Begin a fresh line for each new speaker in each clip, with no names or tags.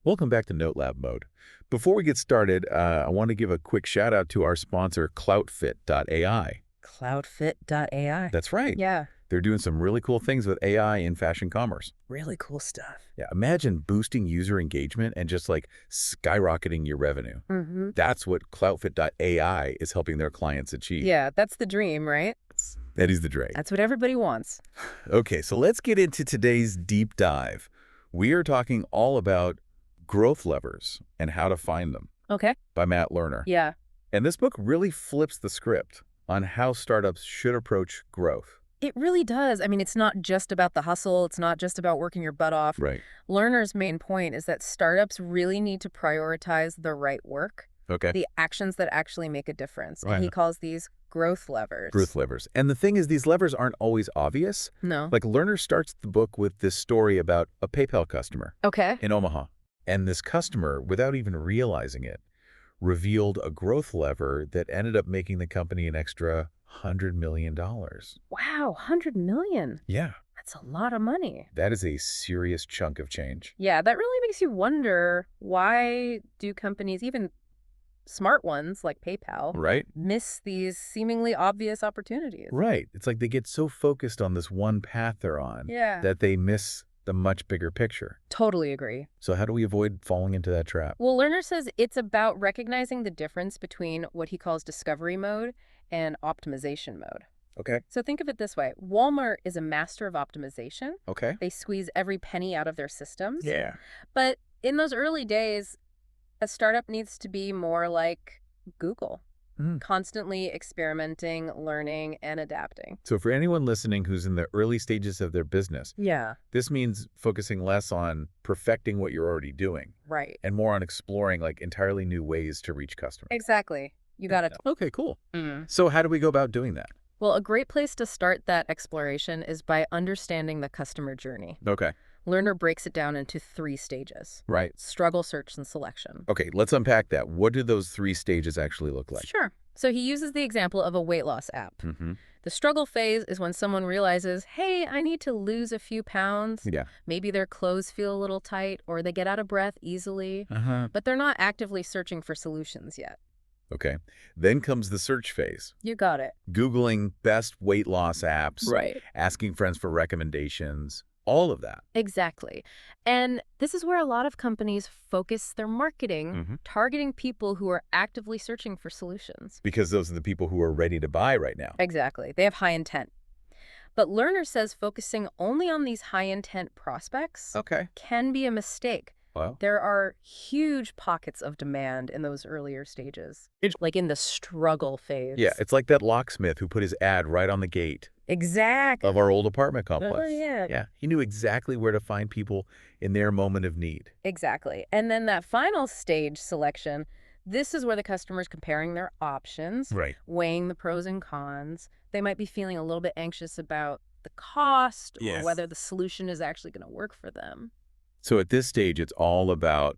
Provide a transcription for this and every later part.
Welcome back to Note Lab Mode. Before we get started, I want to give a quick shout out to our sponsor, Cloutfit.ai.
Cloudfit.ai.
That's right.
Yeah,
They're doing some really cool things with AI in fashion commerce.
really cool stuff.
Yeah, imagine boosting user engagement and just like skyrocketing your revenue. That's what Cloutfit.ai is helping their clients achieve.
Yeah, that's the dream, right?
That is the dream.
That's what everybody wants.
Okay, so let's get into today's deep dive. We are talking all about growth levers and how to find them
Okay.
by Matt Lerner.
Yeah.
And this book really flips the script on how startups should approach growth.
It really does. I mean, it's not just about the hustle. It's not just about working your butt off.
Right.
Lerner's main point is that startups really need to prioritize the right work,
Okay.
the actions that actually make a difference. And
Right.
he calls these growth levers.
Growth levers. And the thing is, these levers aren't always obvious.
No.
Like Lerner starts the book with this story about a PayPal customer
Okay.
in Omaha. And this customer, without even realizing it, revealed a growth lever that ended up making the company an extra $100 million.
Wow, 100 million.
Yeah.
That's a lot of money.
That is a serious chunk of change.
Yeah, that really makes you wonder, why do companies, even smart ones like PayPal,
Right?
miss these seemingly obvious opportunities?
Right. It's like they get so focused on this one path they're on
Yeah.
that they miss the much bigger picture.
Totally agree.
So how do we avoid falling into that trap?
Well, Lerner says it's about recognizing the difference between what he calls discovery mode and optimization mode.
Okay.
So think of it this way. Walmart is a master of optimization.
Okay.
They squeeze every penny out of their systems.
Yeah.
But in those early days, a startup needs to be more like Google, constantly experimenting, learning, and adapting.
So for anyone listening who's in the early stages of their business,
Yeah.
this means focusing less on perfecting what you're already doing
Right.
and more on exploring like entirely new ways to reach customers.
Exactly. You got it.
Okay, cool. So how do we go about doing that?
Well, a great place to start that exploration is by understanding the customer journey.
Okay.
Lerner breaks it down into 3 stages:
Right.
struggle, search, and selection.
Okay, let's unpack that. What do those 3 stages actually look like?
Sure. So he uses the example of a weight loss app.
Mm-hmm.
The struggle phase is when someone realizes, hey, I need to lose a few pounds.
Yeah.
Maybe their clothes feel a little tight or they get out of breath easily, but they're not actively searching for solutions yet.
Okay. Then comes the search phase.
You got it.
Googling best weight loss apps,
Right.
asking friends for recommendations, all of that.
Exactly. And this is where a lot of companies focus their marketing, targeting people who are actively searching for solutions.
Because those are the people who are ready to buy right now.
Exactly. They have high intent. But Lerner says focusing only on these high intent prospects
Okay.
can be a mistake.
Well,
There are huge pockets of demand in those earlier stages, like in the struggle phase.
yeah, it's like that locksmith who put his ad right on the gate
Exactly.
of our old apartment complex.
Oh, yeah.
Yeah, he knew exactly where to find people in their moment of need.
Exactly. And then that final stage, selection, this is where the customer's comparing their options,
Right.
weighing the pros and cons. They might be feeling a little bit anxious about the cost
Yes.
or whether the solution is actually going to work for them.
So at this stage, it's all about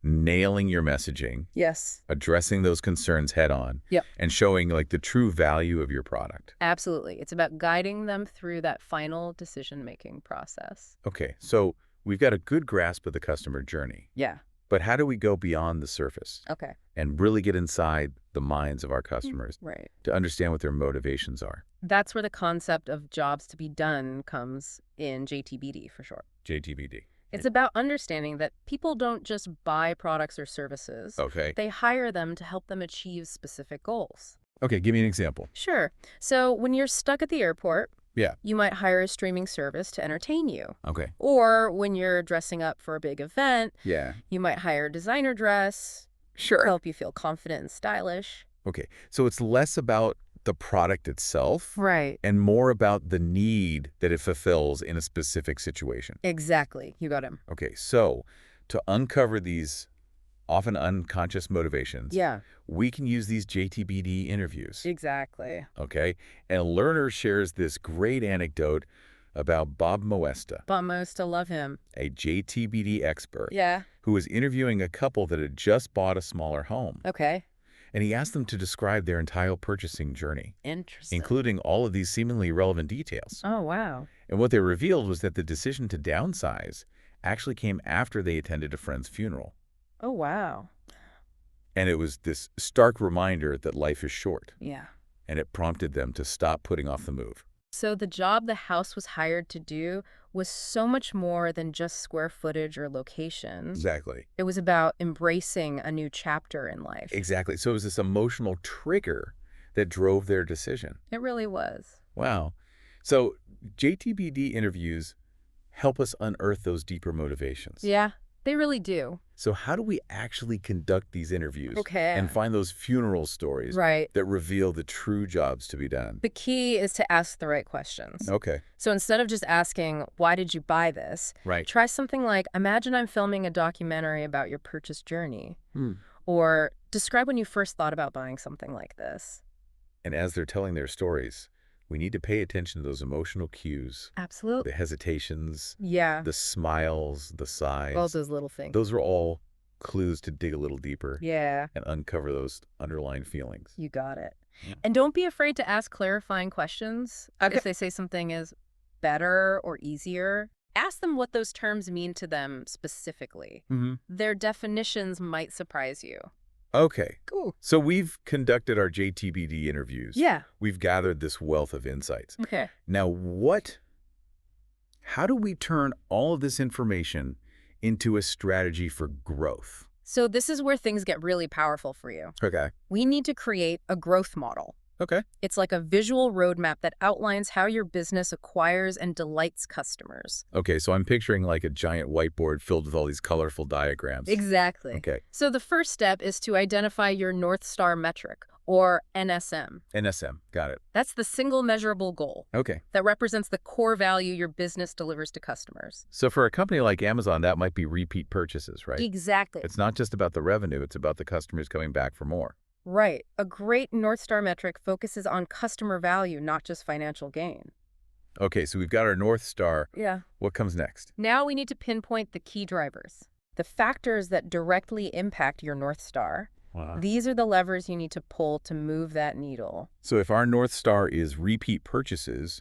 nailing your messaging,
Yes.
addressing those concerns head on,
Yep.
and showing like the true value of your product.
Absolutely. It's about guiding them through that final decision-making process.
Okay, so we've got a good grasp of the customer journey,
Yeah.
but how do we go beyond the surface
Okay.
and really get inside the minds of our customers
Right.
to understand what their motivations are?
That's where the concept of jobs to be done comes in, JTBD for short.
JTBD.
It's about understanding that people don't just buy products or services.
Okay.
They hire them to help them achieve specific goals.
Okay, give me an example.
Sure. So when you're stuck at the airport,
Yeah.
you might hire a streaming service to entertain you.
Okay.
Or when you're dressing up for a big event,
Yeah.
you might hire a designer dress to
Sure.
help you feel confident and stylish.
Okay, so it's less about the product itself
Right.
and more about the need that it fulfills in a specific situation.
Exactly. You got him.
Okay, so to uncover these often unconscious motivations,
Yeah.
we can use these JTBD interviews,
Exactly.
okay? And Lerner shares this great anecdote about Bob Moesta,
But most to love him.
a JTBD expert,
Yeah.
who was interviewing a couple that had just bought a smaller home.
Okay.
And he asked them to describe their entire purchasing journey,
Interesting.
including all of these seemingly irrelevant details.
Oh, wow.
And what they revealed was that the decision to downsize actually came after they attended a friend's funeral.
Oh, wow.
And it was this stark reminder that life is short,
Yeah.
and it prompted them to stop putting off the move.
So the job the house was hired to do was so much more than just square footage or location.
Exactly.
It was about embracing a new chapter in life.
Exactly. So it was this emotional trigger that drove their decision.
It really was.
Wow. So JTBD interviews help us unearth those deeper motivations.
Yeah, they really do.
So how do we actually conduct these interviews
Okay.
and find those funeral stories
Right.
that reveal the true jobs to be done?
The key is to ask the right questions.
Okay.
So instead of just asking, why did you buy this?
Right.
Try something like, imagine I'm filming a documentary about your purchase journey.
Hmm.
Or describe when you first thought about buying something like this.
And as they're telling their stories, we need to pay attention to those emotional cues,
Absolutely.
the hesitations,
Yeah.
the smiles, the sighs.
All those little things.
Those are all clues to dig a little deeper
Yeah,
and uncover those underlying feelings.
you got it.
Yeah.
And don't be afraid to ask clarifying questions.
Okay.
If they say something is better or easier, ask them what those terms mean to them specifically.
Mm-hmm.
Their definitions might surprise you.
Okay.
Cool.
So we've conducted our JTBD interviews.
Yeah.
We've gathered this wealth of insights.
Okay.
Now, how do we turn all of this information into a strategy for growth?
So this is where things get really powerful for you.
Okay.
We need to create a growth model.
Okay.
It's like a visual roadmap that outlines how your business acquires and delights customers.
Okay, so I'm picturing like a giant whiteboard filled with all these colorful diagrams.
Exactly.
Okay.
So the first step is to identify your North Star metric, or NSM.
NSM. Got it.
That's the single measurable goal
Okay.
that represents the core value your business delivers to customers.
So for a company like Amazon, that might be repeat purchases, right?
Exactly.
It's not just about the revenue, it's about the customers coming back for more.
Right. A great North Star metric focuses on customer value, not just financial gain.
Okay, so we've got our North Star.
Yeah.
What comes next?
Now we need to pinpoint the key drivers, the factors that directly impact your North Star.
Wow.
These are the levers you need to pull to move that needle.
So if our North Star is repeat purchases,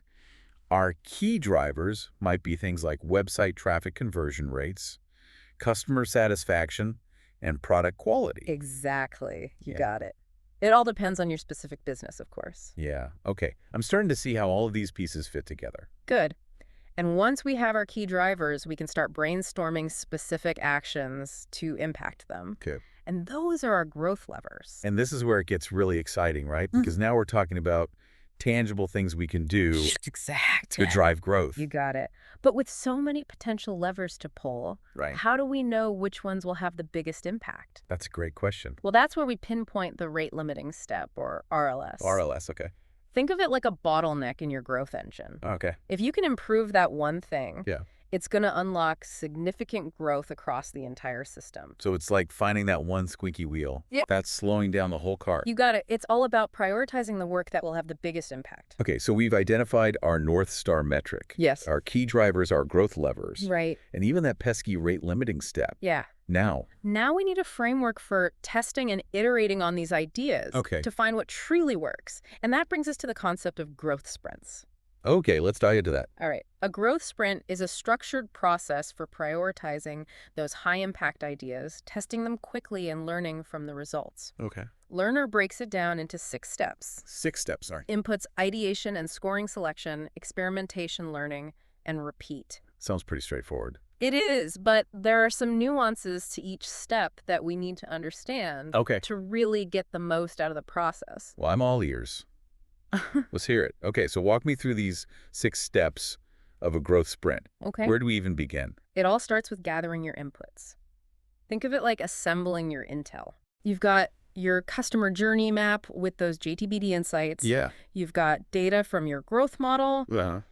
our key drivers might be things like website traffic conversion rates, customer satisfaction, and product quality.
Exactly. You
Yeah.
got it. It all depends on your specific business, of course.
Yeah, okay. I'm starting to see how all of these pieces fit together.
Good. And once we have our key drivers, we can start brainstorming specific actions to impact them.
Okay.
And those are our growth levers.
And this is where it gets really exciting, right? Because now we're talking about tangible things we can do
Exactly.
to drive growth.
You got it. But with so many potential levers to pull,
Right.
how do we know which ones will have the biggest impact?
That's a great question.
Well, that's where we pinpoint the rate limiting step, or RLS.
RLS, okay.
Think of it like a bottleneck in your growth engine.
Okay.
If you can improve that one thing,
Yeah.
it's going to unlock significant growth across the entire system.
So it's like finding that one squeaky wheel.
Yep.
That's slowing down the whole car.
You got it. It's all about prioritizing the work that will have the biggest impact.
Okay, so we've identified our North Star metric.
Yes.
Our key drivers are growth levers.
Right.
And even that pesky rate limiting step.
Yeah.
Now
we need a framework for testing and iterating on these ideas to find what truly works. And that brings us to the concept of growth sprints.
Okay, let's dive into that.
All right. A growth sprint is a structured process for prioritizing those high-impact ideas, testing them quickly, and learning from the results.
Okay.
Learner breaks it down into 6 steps.
6 steps, sorry.
Inputs: ideation and scoring selection, experimentation, learning, and repeat.
Sounds pretty straightforward.
It is, but there are some nuances to each step that we need to understand to really get the most out of the process.
Well, I'm all ears. Let's hear it. Okay, so walk me through these 6 steps of a growth sprint.
Okay.
Where do we even begin?
It all starts with gathering your inputs. Think of it like assembling your intel. You've got your customer journey map with those JTBD insights.
Yeah.
You've got data from your growth model,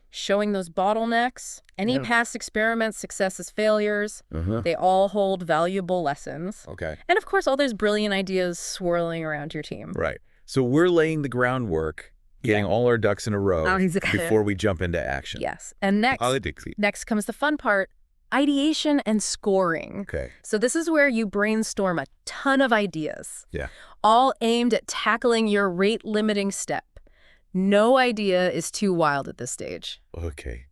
showing those bottlenecks, any past experiments, successes, failures. They all hold valuable lessons.
Okay.
And of course, all those brilliant ideas swirling around your team.
Right. So we're laying the groundwork, getting all our ducks in a row before we jump into action.
Yes. And next comes the fun part: ideation and scoring.
Okay.
So this is where you brainstorm a ton of ideas.
Yeah.
All aimed at tackling your rate-limiting step. No idea is too wild at this stage.
Okay.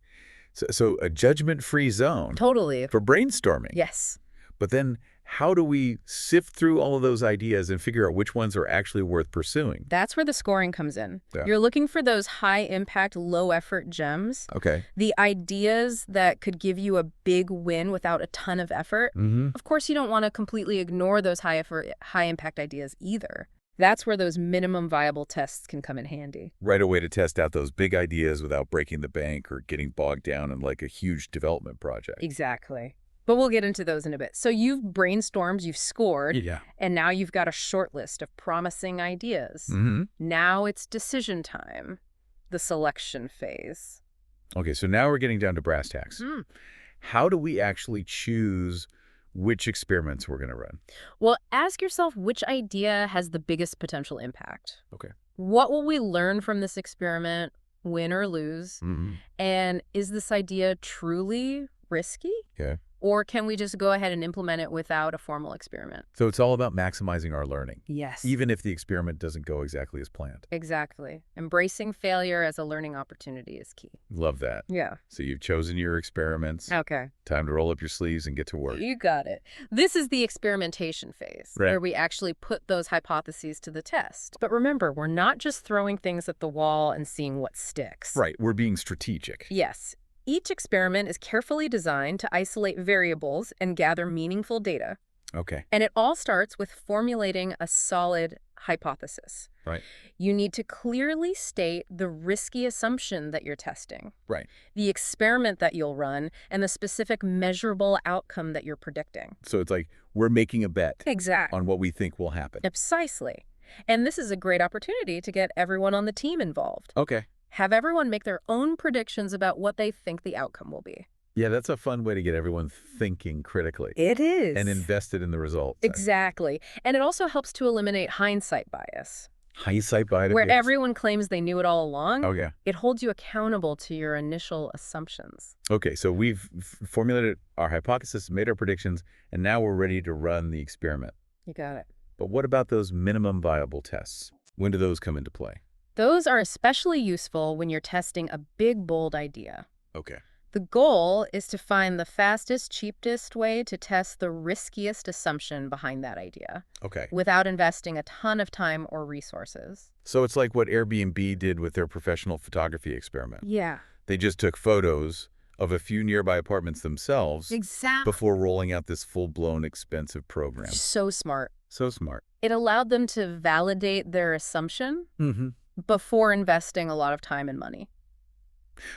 So a judgment-free zone
Totally.
for brainstorming.
Yes.
But then how do we sift through all of those ideas and figure out which ones are actually worth pursuing?
That's where the scoring comes in.
Yeah.
You're looking for those high-impact, low-effort gems.
Okay.
The ideas that could give you a big win without a ton of effort. Of course, you don't want to completely ignore those high-effort, high-impact ideas either. That's where those minimum viable tests can come in handy.
Right, a way to test out those big ideas without breaking the bank or getting bogged down in like a huge development project.
Exactly. But we'll get into those in a bit. So you've brainstormed, you've scored,
Yeah.
and now you've got a short list of promising ideas. Now it's decision time, the selection phase.
Okay, so now we're getting down to brass tacks. How do we actually choose which experiments we're going to run?
Well, ask yourself which idea has the biggest potential impact.
Okay.
What will we learn from this experiment, win or lose? And is this idea truly risky?
Yeah.
Or can we just go ahead and implement it without a formal experiment?
So it's all about maximizing our learning,
Yes.
even if the experiment doesn't go exactly as planned.
Exactly. Embracing failure as a learning opportunity is key.
Love that.
Yeah.
So you've chosen your experiments.
Okay.
Time to roll up your sleeves and get to work.
You got it. This is the experimentation phase,
Right.
where we actually put those hypotheses to the test. But remember, we're not just throwing things at the wall and seeing what sticks.
Right, we're being strategic.
Yes. Each experiment is carefully designed to isolate variables and gather meaningful data.
Okay.
And it all starts with formulating a solid hypothesis.
Right.
You need to clearly state the risky assumption that you're testing,
Right.
the experiment that you'll run, and the specific measurable outcome that you're predicting.
So it's like we're making a bet
Exactly.
on what we think will happen.
Precisely. And this is a great opportunity to get everyone on the team involved.
Okay.
Have everyone make their own predictions about what they think the outcome will be.
Yeah, that's a fun way to get everyone thinking critically
It is.
and invested in the results.
Exactly. And it also helps to eliminate hindsight bias,
Hindsight bias.
where everyone claims they knew it all along.
Oh, yeah.
It holds you accountable to your initial assumptions.
Okay, so we've formulated our hypothesis, made our predictions, and now we're ready to run the experiment.
You got it.
But what about those minimum viable tests? When do those come into play?
Those are especially useful when you're testing a big, bold idea.
Okay.
The goal is to find the fastest, cheapest way to test the riskiest assumption behind that idea
Okay.
without investing a ton of time or resources.
So it's like what Airbnb did with their professional photography experiment.
Yeah.
They just took photos of a few nearby apartments themselves
Exactly.
before rolling out this full-blown expensive program.
So smart.
So smart.
It allowed them to validate their assumption before investing a lot of time and money.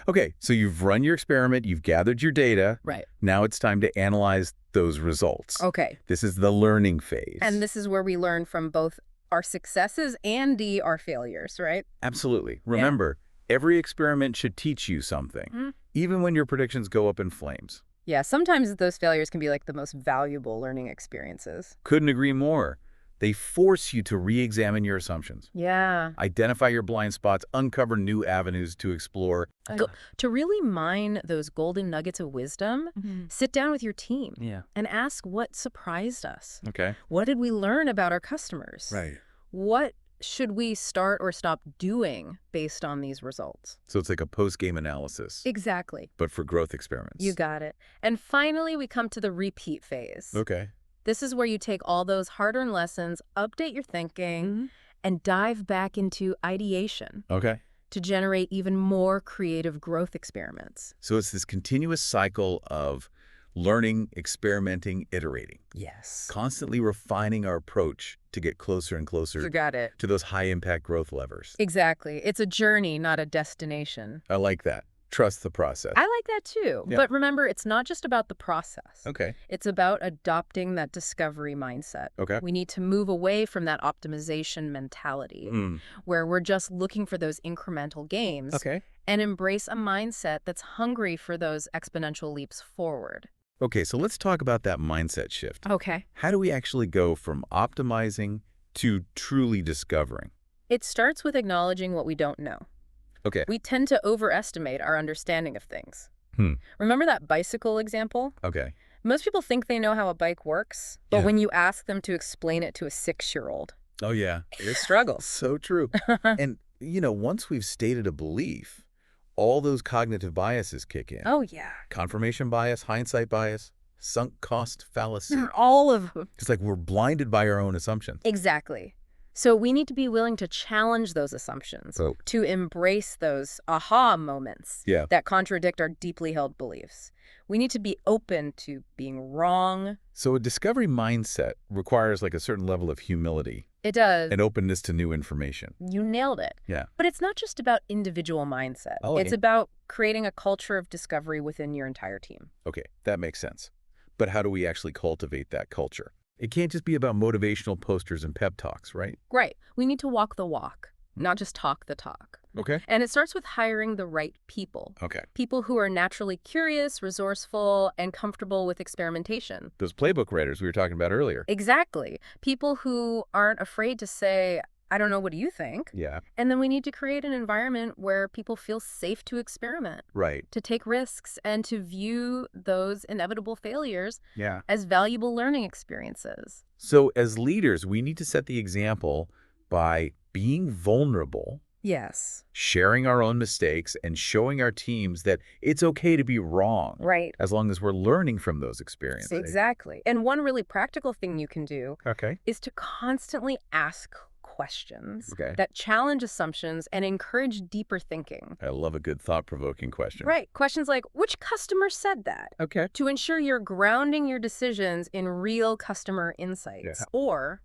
Okay, so you've run your experiment, you've gathered your data.
Right.
Now it's time to analyze those results.
Okay.
This is the learning phase.
And this is where we learn from both our successes and our failures, right?
Absolutely. Remember, every experiment should teach you something, even when your predictions go up in flames.
Yeah, sometimes those failures can be like the most valuable learning experiences.
Couldn't agree more. They force you to re-examine your assumptions.
Yeah.
Identify your blind spots, uncover new avenues to explore.
To really mine those golden nuggets of wisdom, sit down with your team and ask what surprised us.
Okay.
What did we learn about our customers?
Right.
What should we start or stop doing based on these results?
So it's like a post-game analysis,
Exactly.
but for growth experiments.
You got it. And finally, we come to the repeat phase.
Okay.
This is where you take all those hard-earned lessons, update your thinking, and dive back into ideation
Okay.
to generate even more creative growth experiments.
So it's this continuous cycle of learning, experimenting, iterating.
Yes.
Constantly refining our approach to get closer and
You
closer
got it.
to those high-impact growth levers.
Exactly. It's a journey, not a destination.
I like that. Trust the process.
I like that too.
Yeah.
But remember, it's not just about the process.
Okay.
It's about adopting that discovery mindset.
Okay.
We need to move away from that optimization mentality where we're just looking for those incremental gains
Okay.
and embrace a mindset that's hungry for those exponential leaps forward.
Okay, so let's talk about that mindset shift.
Okay.
How do we actually go from optimizing to truly discovering?
It starts with acknowledging what we don't know.
Okay.
We tend to overestimate our understanding of things. Remember that bicycle example?
Okay.
Most people think they know how a bike works, but
Yeah.
when you ask them to explain it to a 6-year-old,
Oh, yeah.
they struggle.
So true. And, once we've stated a belief, all those cognitive biases kick in.
Oh, yeah.
Confirmation bias, hindsight bias, sunk cost fallacy.
All of them.
It's like we're blinded by our own assumptions.
Exactly. So we need to be willing to challenge those assumptions,
Oh.
to embrace those aha moments
Yeah.
that contradict our deeply held beliefs. We need to be open to being wrong.
So a discovery mindset requires like a certain level of humility
It does.
and openness to new information.
You nailed it.
Yeah.
But it's not just about individual mindset.
Oh,
It's
okay.
about creating a culture of discovery within your entire team.
Okay, that makes sense. But how do we actually cultivate that culture? It can't just be about motivational posters and pep talks, right?
Right. We need to walk the walk, not just talk the talk.
Okay.
And it starts with hiring the right people.
Okay.
People who are naturally curious, resourceful, and comfortable with experimentation.
Those playbook writers we were talking about earlier.
Exactly. People who aren't afraid to say, I don't know, what do you think?
Yeah.
And then we need to create an environment where people feel safe to experiment,
Right.
to take risks, and to view those inevitable failures
Yeah.
as valuable learning experiences.
So as leaders, we need to set the example by being vulnerable,
Yes.
sharing our own mistakes, and showing our teams that it's okay to be wrong
Right.
as long as we're learning from those experiences.
Exactly. And one really practical thing you can do
Okay.
is to constantly ask questions
Okay.
that challenge assumptions and encourage deeper thinking.
I love a good thought-provoking question.
Right. Questions like, which customer said that?
Okay.
To ensure you're grounding your decisions in real customer insights.
Yeah.
Or,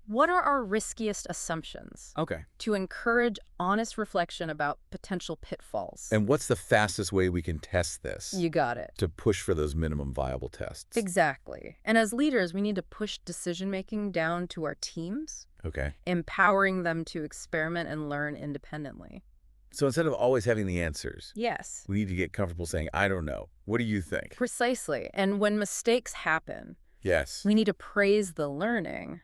what are our riskiest assumptions?
Okay.
To encourage honest reflection about potential pitfalls.
And what's the fastest way we can test this?
You got it.
To push for those minimum viable tests.
Exactly. And as leaders, we need to push decision-making down to our teams,
Okay.
empowering them to experiment and learn independently.
So instead of always having the answers,
Yes.
we need to get comfortable saying, I don't know. What do you think?
Precisely. And when mistakes happen,
Yes.
we need to praise the learning,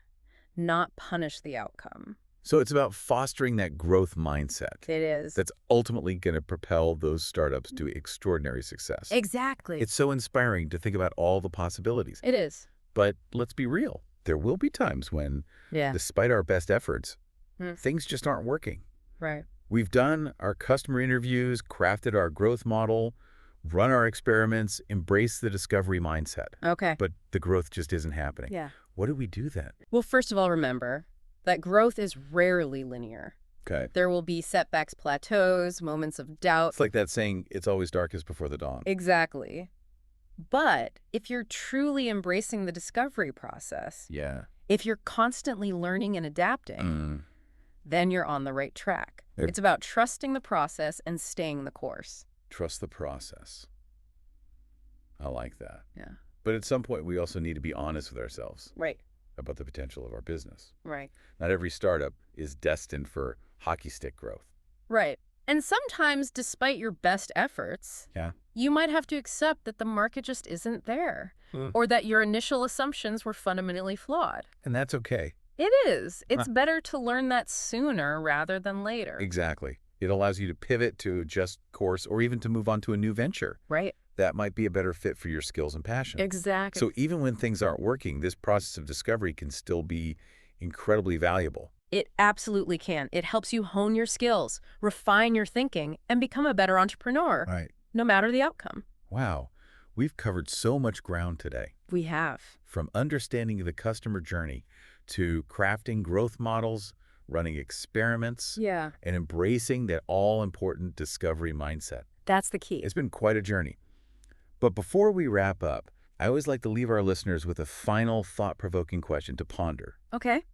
not punish the outcome.
So it's about fostering that growth mindset
It is.
that's ultimately going to propel those startups to extraordinary success.
Exactly.
It's so inspiring to think about all the possibilities.
It is.
But let's be real. There will be times when,
Yeah.
despite our best efforts,
Hmm.
things just aren't working.
Right.
We've done our customer interviews, crafted our growth model, run our experiments, embraced the discovery mindset.
Okay.
But the growth just isn't happening.
Yeah.
What do we do then?
Well, first of all, remember that growth is rarely linear.
Okay.
There will be setbacks, plateaus, moments of doubt.
It's like that saying, it's always darkest before the dawn.
Exactly. But if you're truly embracing the discovery process,
Yeah.
if you're constantly learning and adapting, then you're on the right track.
It-
It's about trusting the process and staying the course.
Trust the process. I like that.
Yeah.
But at some point, we also need to be honest with ourselves
Right.
about the potential of our business.
Right.
Not every startup is destined for hockey stick growth.
Right. And sometimes, despite your best efforts,
Yeah.
you might have to accept that the market just isn't there,
Hmm.
or that your initial assumptions were fundamentally flawed.
And that's okay.
It is. It's better to learn that sooner rather than later.
Exactly. It allows you to pivot, to adjust course, or even to move on to a new venture.
Right.
That might be a better fit for your skills and passion.
Exactly.
So even when things aren't working, this process of discovery can still be incredibly valuable.
It absolutely can. It helps you hone your skills, refine your thinking, and become a better entrepreneur,
Right.
no matter the outcome.
Wow. We've covered so much ground today.
We have.
From understanding the customer journey to crafting growth models, running experiments,
Yeah.
and embracing that all-important discovery mindset.
That's the key.
It's been quite a journey. But before we wrap up, I always like to leave our listeners with a final thought-provoking question to ponder.
Okay.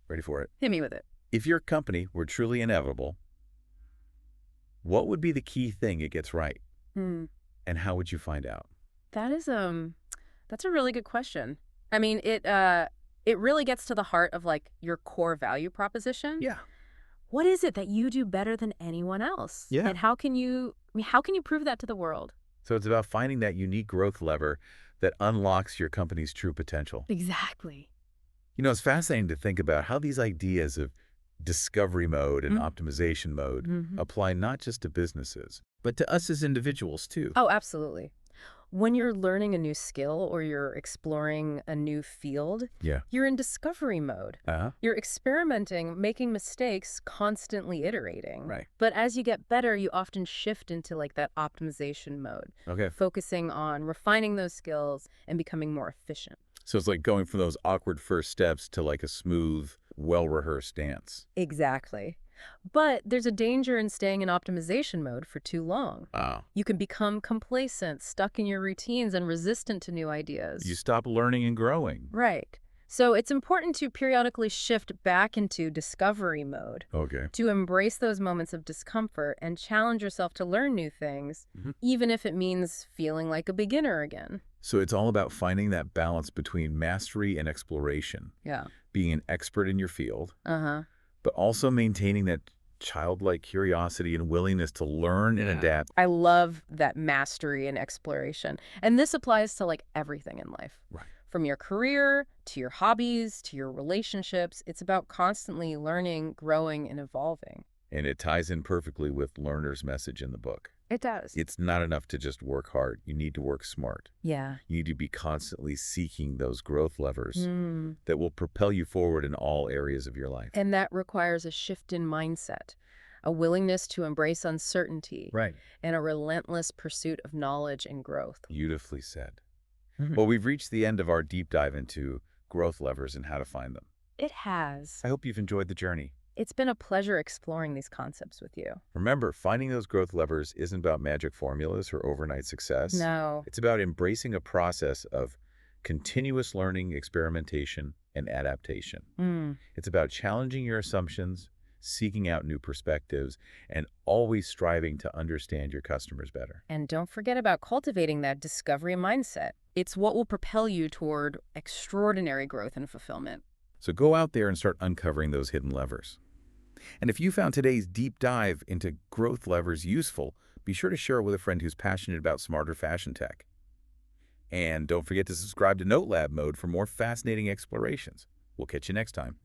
Ready for it?
Hit me with it.
If your company were truly inevitable, what would be the key thing it gets right? And how would you find out?
That is that's a really good question. I mean, it really gets to the heart of like your core value proposition.
Yeah.
What is it that you do better than anyone else?
Yeah.
And how can you prove that to the world?
So it's about finding that unique growth lever that unlocks your company's true potential.
Exactly.
You know, it's fascinating to think about how these ideas of discovery mode and optimization mode apply not just to businesses, but to us as individuals too.
Oh, absolutely. When you're learning a new skill or you're exploring a new field,
Yeah.
you're in discovery mode.
Uh-huh.
You're experimenting, making mistakes, constantly iterating.
Right.
But as you get better, you often shift into like that optimization mode,
Okay.
focusing on refining those skills and becoming more efficient.
So it's like going from those awkward first steps to like a smooth, well-rehearsed dance.
Exactly. But there's a danger in staying in optimization mode for too long.
Oh.
You can become complacent, stuck in your routines, and resistant to new
You
ideas.
stop learning and growing.
Right. So it's important to periodically shift back into discovery mode,
Okay.
to embrace those moments of discomfort and challenge yourself to learn new things,
Mhm.
even if it means feeling like a beginner again.
So it's all about finding that balance between mastery and exploration,
Yeah.
being an expert in your field,
Uh-huh.
but also maintaining that childlike curiosity and willingness to learn and adapt.
I love that mastery and exploration. And this applies to like everything in life.
Right.
From your career to your hobbies to your relationships, it's about constantly learning, growing, and evolving.
And it ties in perfectly with Lerner's message in the book.
It does.
It's not enough to just work hard. You need to work smart.
Yeah.
You need to be constantly seeking those growth levers
Mm.
that will propel you forward in all areas of your life.
And that requires a shift in mindset, a willingness to embrace uncertainty,
Right.
and a relentless pursuit of knowledge and growth.
Beautifully said. Well, we've reached the end of our deep dive into growth levers and how to find them.
It has.
I hope you've enjoyed the journey.
It's been a pleasure exploring these concepts with you.
Remember, finding those growth levers isn't about magic formulas or overnight success.
No.
It's about embracing a process of continuous learning, experimentation, and adaptation.
Mm.
It's about challenging your assumptions, seeking out new perspectives, and always striving to understand your customers better.
And don't forget about cultivating that discovery mindset. It's what will propel you toward extraordinary growth and fulfillment.
So go out there and start uncovering those hidden levers. And if you found today's deep dive into growth levers useful, be sure to share it with a friend who's passionate about smarter fashion tech. And don't forget to subscribe to Note Lab Mode for more fascinating explorations. We'll catch you next time.